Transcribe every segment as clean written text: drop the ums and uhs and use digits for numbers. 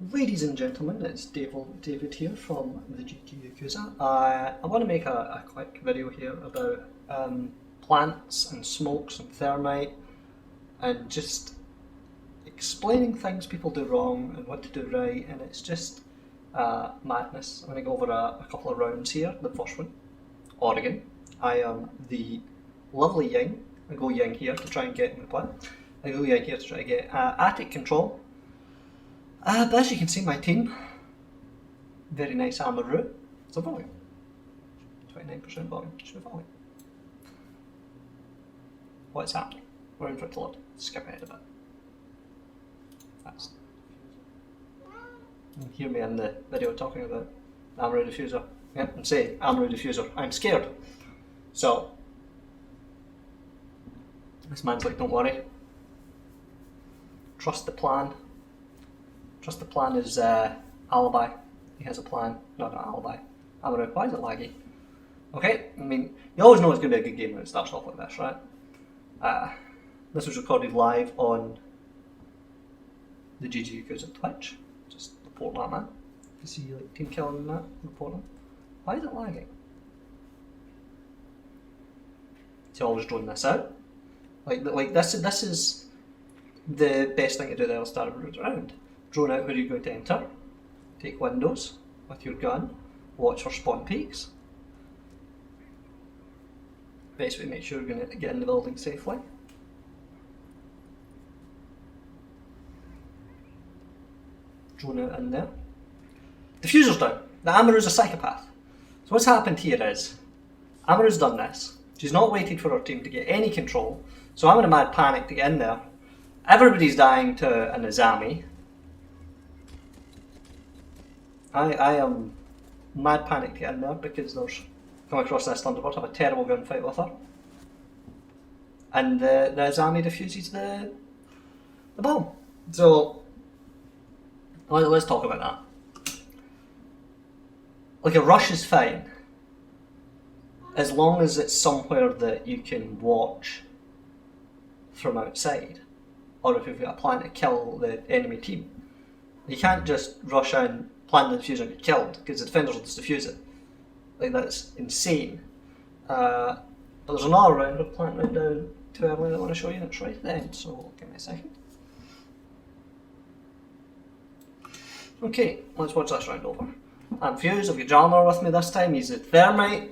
Ladies and gentlemen, it's David here from the GT Yakuza. I want to make a quick video here about plants and smokes and thermite and just explaining things people do wrong and what to do right, and it's just madness. I'm going to go over a couple of rounds here. The first one, Oregon. I am the lovely Ying. I go Ying here to try and get in the plan. I go Ying here to try to get attic control. But as you can see, my team, very nice Amaru. It's a volume. 29% volume. Should be volume. What's happening? We're in for it to load. Skip ahead a bit. That's. You hear me in the video talking about Amaru defuser. Yep, I'm saying Amaru defuser. I'm scared. So, this man's like, don't worry. Trust the plan. Trust the plan is alibi. He has a plan, not an alibi. Amaru, why is it laggy? Okay, I mean, you always know it's going to be a good game when it starts off like this, right? This was recorded live on the GG Yakuza Twitch. Just report that, man. You see like team killing and that, report them. Why is it lagging? So always drone this out. Like this is the best thing to do there at the start of a round. Drone out where you're going to enter, take windows with your gun, watch for spawn peaks. Best way to make sure you're going to get in the building safely. Drone out in there. Diffuser's down. The Amaru's a psychopath. So what's happened here is, Amaru's done this. She's not waited for her team to get any control, so I'm in a mad panic to get in there. Everybody's dying to an Azami. I am mad panic to get in there because there's come across this Thunderbird, have a terrible gunfight with her. And the Azami defuses the bomb. So let's talk about that. Like a rush is fine, as long as it's somewhere that you can watch from outside, or if you've got a plan to kill the enemy team. You can't just rush in, plant the defuser and get killed, because the defenders will just defuse it. Like, that's insane. But there's another round of plant right down too early that I want to show you, and it's right then, so give me a second. Okay, let's watch this round over. I'm fused, I've got Jalmar with me this time, he's at thermite.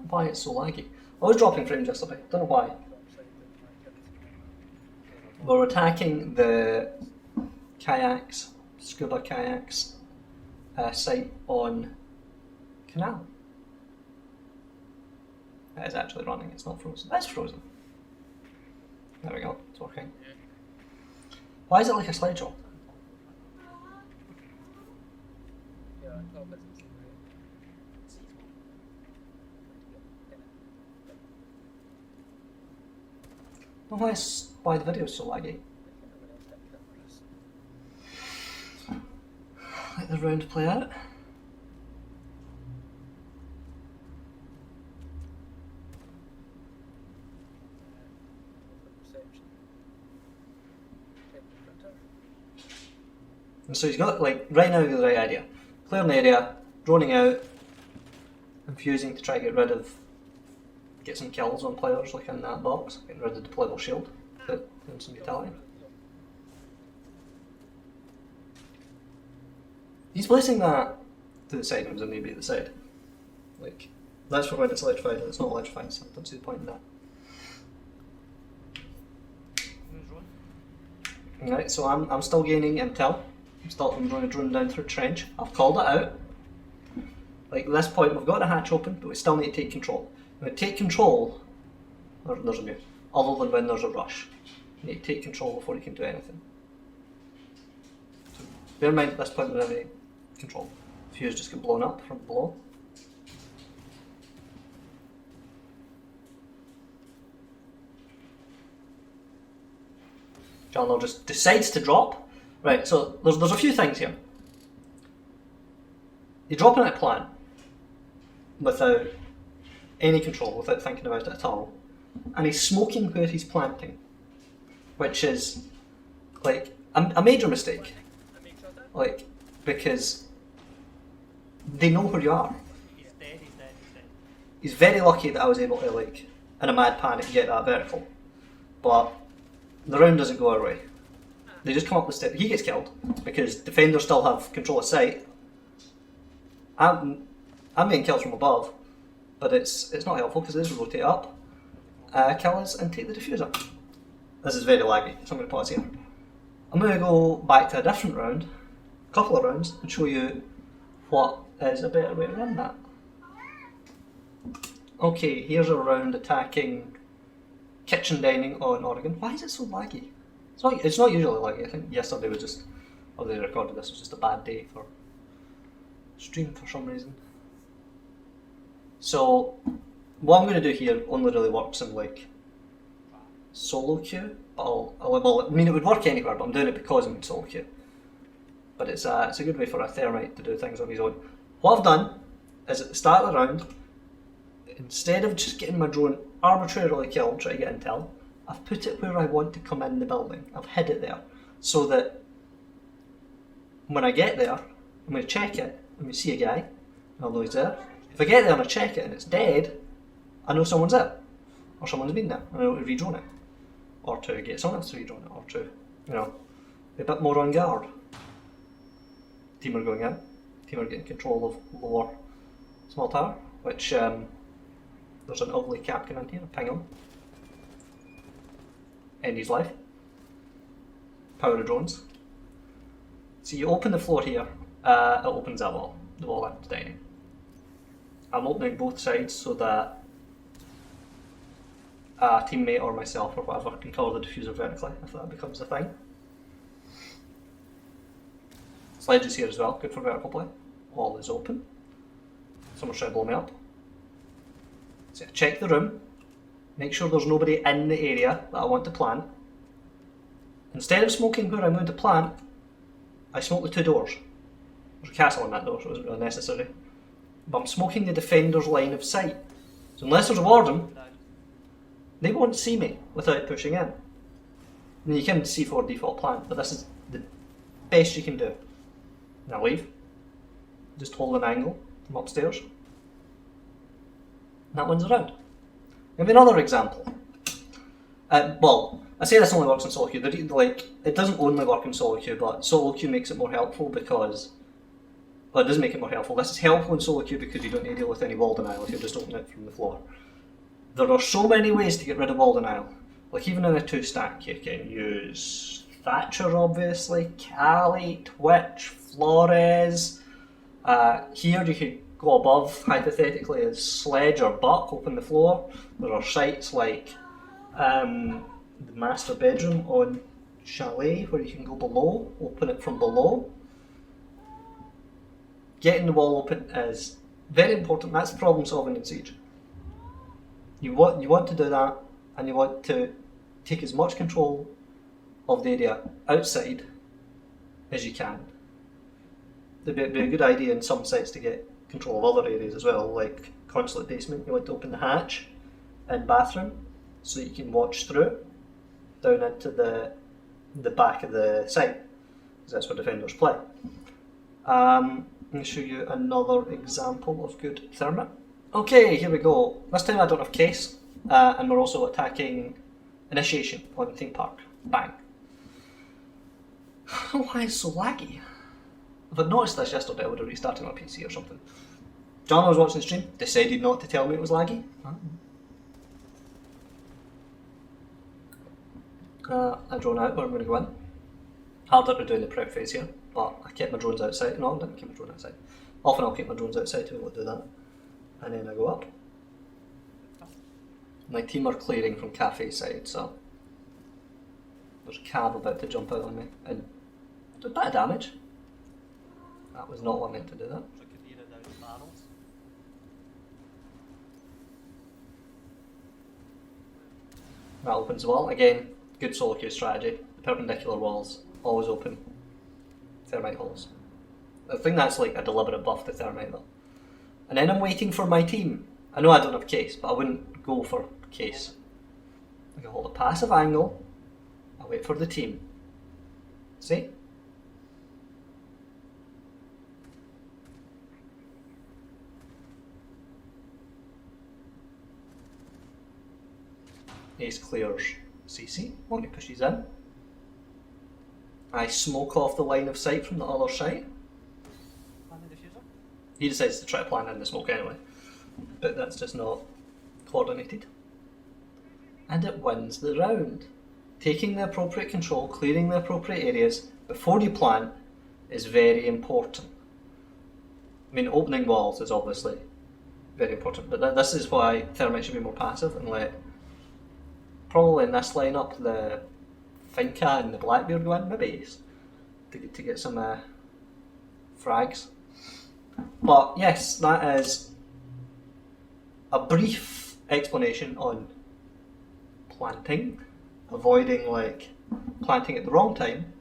Why it's so laggy? I was dropping frames yesterday, don't know why. We're attacking the kayaks, scuba kayaks site on Canal. It is actually running, it's not frozen. That's frozen. There we go, it's working. Why is it like a slideshow? Why the video is so laggy? Let the round play out. And so he's got, like, right now the right idea. Clearing the area, droning out, and fusing to try to get some kills on players like in that box, getting rid of the deployable shield, but doing some utility. He's placing that to the side when he's maybe at the side. Like, that's for when it's electrified, and it's not electrified, so I don't see the point in that. Right, so I'm still gaining intel. I'm going to drone down through trench. I've called it out. Like, at this point we've got the hatch open, but we still need to take control. When we take control, there's a move, other than when there's a rush. You need to take control before you can do anything. So bear in mind at this point we don't have any control. Fuse just get blown up from below. John just decides to drop. Right, so there's a few things here. You're dropping out a plan without any control, without thinking about it at all, and he's smoking where he's planting, which is Like, a major mistake. Like, because they know where you are. He's dead. He's very lucky that I was able to, like, in a mad panic, get that vertical. But the round doesn't go our way. They just come up the step. He gets killed because defenders still have control of sight. I'm getting kills from above, but it's not helpful because this rotate up, kill us, and take the defuser. This is very laggy, so I'm going to pause here. I'm going to go back to a different round, a couple of rounds, and show you what is a better way to run that. Okay, here's a round attacking kitchen dining on Oregon. Why is it so laggy? It's not usually laggy. I think yesterday was just, or they recorded this, was just a bad day for stream for some reason. So what I'm going to do here only really works in like solo queue, but I mean it would work anywhere, but I'm doing it because I'm in solo queue. But it's a good way for a thermite to do things on his own. What I've done is at the start of the round, instead of just getting my drone arbitrarily killed, trying to get intel, I've put it where I want to come in the building. I've hid it there so that when I get there, I'm going to check it and we see a guy, and I'll know he's there. If I get there and I check it and it's dead, I know someone's there, or someone's been there, and I know to re-drone it, or to get someone else to re-drone it, or to, be a bit more on guard. Team are going in, team are getting control of lower small tower, which there's an ugly cap coming in here, ping him. End his life. Power of drones. So you open the floor here, it opens that wall, the wall into dining. I'm opening both sides so that a teammate or myself or whatever can cover the diffuser vertically if that becomes a thing. Sledges here as well, good for vertical play. Wall is open. Someone's trying to blow me up. So check the room, make sure there's nobody in the area that I want to plant. Instead of smoking where I'm going to plant, I smoke the two doors. There's a castle on that door, so it wasn't really necessary. But I'm smoking the defender's line of sight. So unless there's a warden, they won't see me without pushing in. And you can C4 default plant, but this is the best you can do. Now leave. Just hold an angle from upstairs. And that one's around. Maybe another example. Well, I say this only works in solo queue. It doesn't only work in solo queue, but solo queue makes it more helpful because, well, it does make it more helpful. This is helpful in solo queue because you don't need to deal with any wall denial if you're just opening it from the floor. There are so many ways to get rid of wall denial. Like even in a 2-stack, you can use Thatcher, obviously, Cali, Twitch, Flores. Here you could go above, hypothetically, as Sledge or Buck, open the floor. There are sites like the master bedroom on Chalet where you can go below, open it from below. Getting the wall open is very important. That's problem solving in Siege. You want to do that, and you want to take as much control of the area outside as you can. It'd be a good idea in some sites to get control of other areas as well, like consulate basement. You want to open the hatch in bathroom so that you can watch through down into the back of the site, because that's where defenders play. I'm going to show you another example of good thermite. Okay, here we go. This time I don't have case, and we're also attacking initiation on the theme park. Bang. I don't know why it's so laggy. If I'd noticed this yesterday, I would have restarted my PC or something. John was watching the stream, decided not to tell me it was laggy. I drone out where I'm going to go in. Harder to do in the prep phase here, but I kept my drones outside. No, I didn't keep my drone outside. Often I'll keep my drones outside to be able to do that. And then I go up. My team are clearing from cafe side, so there's a cab about to jump out on me and do a bit of damage. That was not what I meant to do that. That opens the wall. Again, good solo queue strategy. The perpendicular walls, always open. Thermite holes. I think that's like a deliberate buff to thermite though. And then I'm waiting for my team. I know I don't have case, but I wouldn't go for case. I can hold a passive angle, I wait for the team. See? Ace clears CC, when he pushes in. I smoke off the line of sight from the other side. He decides to try to plan in the smoke anyway, but that's just not coordinated. And it wins the round. Taking the appropriate control, clearing the appropriate areas before you plant is very important. I mean, opening walls is obviously very important, but this is why Thermite should be more passive and let, probably in this lineup, the Finca and the Blackbeard go in, maybe to get some frags. But yes, that is a brief explanation on planting, avoiding like planting at the wrong time,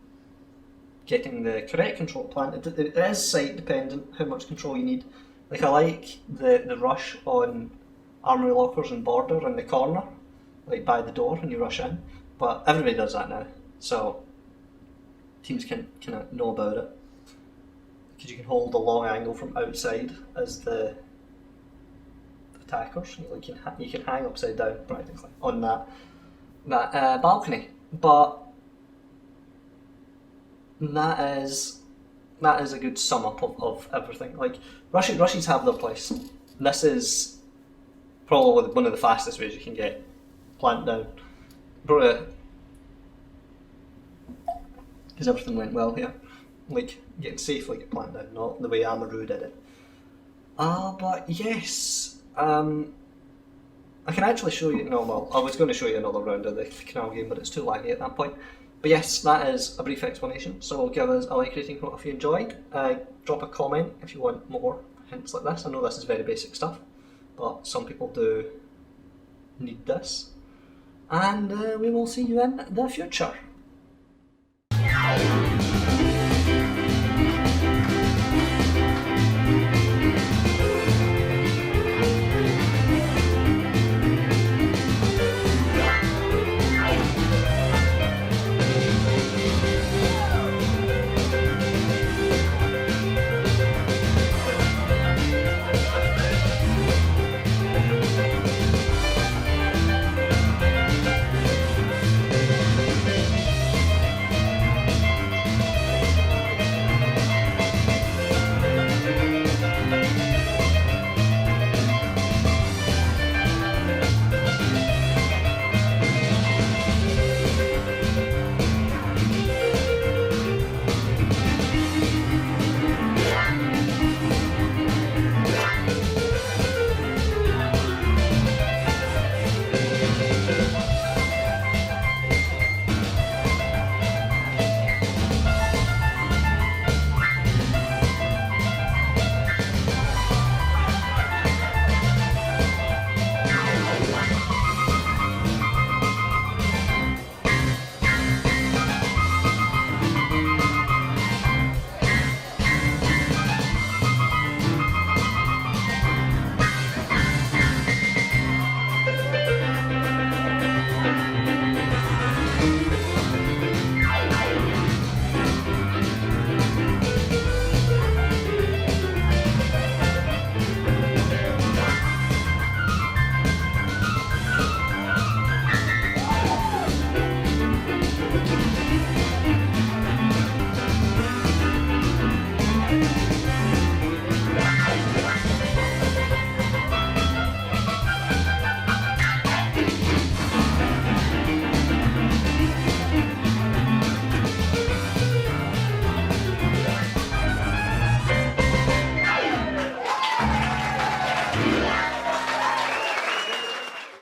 getting the correct control plant. It is site dependent how much control you need. Like I like the rush on armory lockers and border in the corner, like by the door when you rush in. But everybody does that now, so teams can kind of know about it. Because you can hold a long angle from outside as the attackers. You can hang upside down practically on that balcony. But that is a good sum up of everything. Like rushes have their place. This is probably one of the fastest ways you can get plant down. Because everything went well here. Like getting safely get plant down, not the way Amaru did it. But yes, I can actually show you. No, well, I was going to show you another round of the Canal game, but it's too laggy at that point. But yes, that is a brief explanation. So give us a like rating if you enjoyed. Drop a comment if you want more hints like this. I know this is very basic stuff, but some people do need this. And we will see you in the future.